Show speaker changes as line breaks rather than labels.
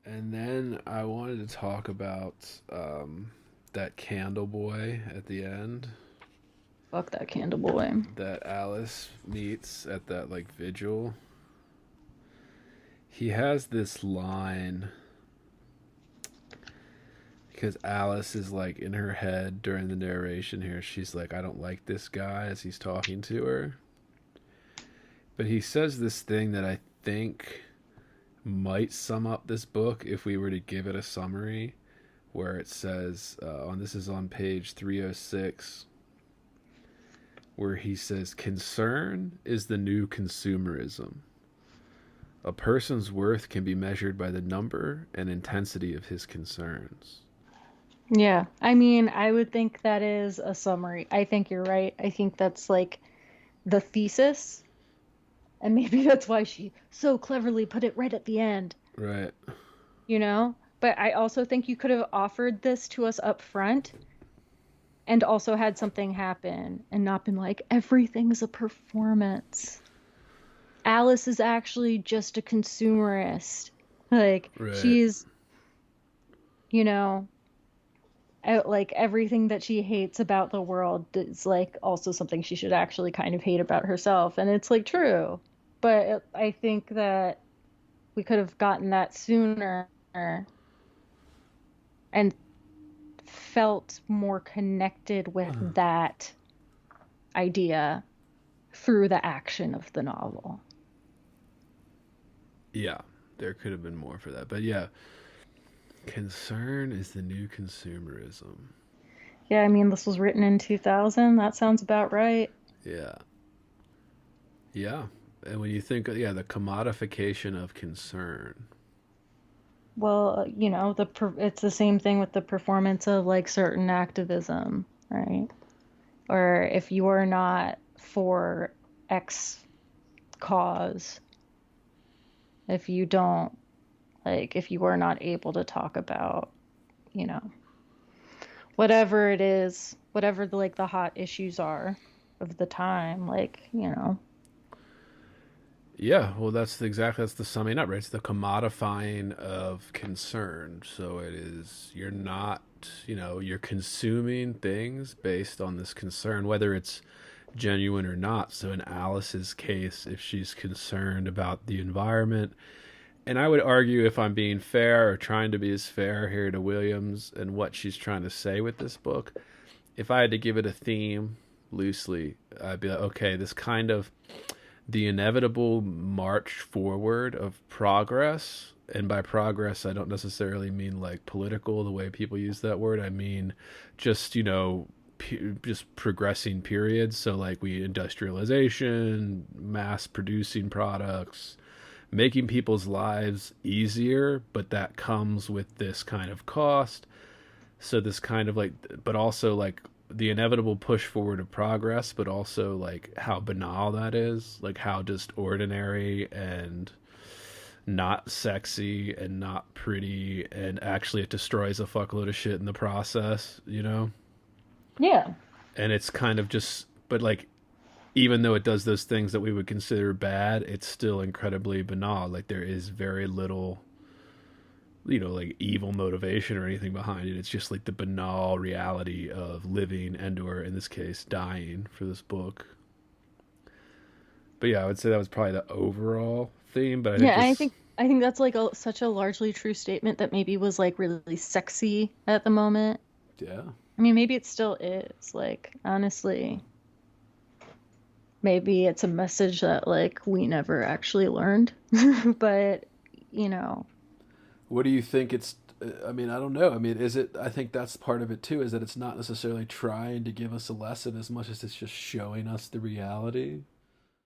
And then I wanted to talk about that candle boy at the end
Fuck that candle boy.
that Alice meets at that like vigil. He has this line because Alice is like in her head during the narration here. She's like, I don't like this guy as he's talking to her. But he says this thing that I think might sum up this book if we were to give it a summary, where it says, on this is on page 306, where he says, concern is the new consumerism. A person's worth can be measured by the number and intensity of his concerns.
Yeah. I mean, I would think that is a summary. I think you're right. I think that's like the thesis. And maybe that's why she so cleverly put it right at the end,
Right.
you know? But I also think you could have offered this to us up front and also had something happen and not been like, everything's a performance. Alice is actually just a consumerist. Like,
Right.
she's, you know, like everything that she hates about the world is like also something she should actually kind of hate about herself. And it's like true. But I think that we could have gotten that sooner and felt more connected with that idea through the action of the novel.
Yeah, there could have been more for that. But yeah, concern is the new consumerism.
Yeah, I mean, this was written in 2000. That sounds about right.
Yeah. Yeah. And when you think, yeah, the commodification of concern.
Well, it's the same thing with the performance of like certain activism, right? Or if you are not for X cause, if you don't if you are not able to talk about, you know, whatever it is, whatever the hot issues are of the time,
Yeah, well, that's the summing up, right? It's the commodifying of concern. So it is, you're not, you're consuming things based on this concern, whether it's genuine or not. So in Alice's case, if she's concerned about the environment, and I would argue, if I'm being fair or trying to be as fair here to Williams and what she's trying to say with this book, if I had to give it a theme loosely, I'd be like, okay, this kind of the inevitable march forward of progress. And by progress, I don't necessarily mean like political, the way people use that word. I mean just, just progressing periods. So, like, we industrialization, mass producing products, making people's lives easier, but that comes with this kind of cost. So this kind of like, but also like the inevitable push forward of progress, but also like how banal that is, like how just ordinary and not sexy and not pretty, and actually it destroys a fuckload of shit in the process.
yeah.
And it's kind of just, but like, even though it does those things that we would consider bad, it's still incredibly banal. Like, there is very little, like evil motivation or anything behind it. It's just like the banal reality of living and, or in this case, dying for this book. But yeah, I would say that was probably the overall theme. But I think
Yeah,
this,
I think that's like such a largely true statement that maybe was like really sexy at the moment.
yeah,
I mean, maybe it still is. Like, honestly, maybe it's a message that like we never actually learned. But, you know,
what do you think it's? I mean, I don't know. I mean, is it? I think that's part of it too. Is that it's not necessarily trying to give us a lesson as much as it's just showing us the reality.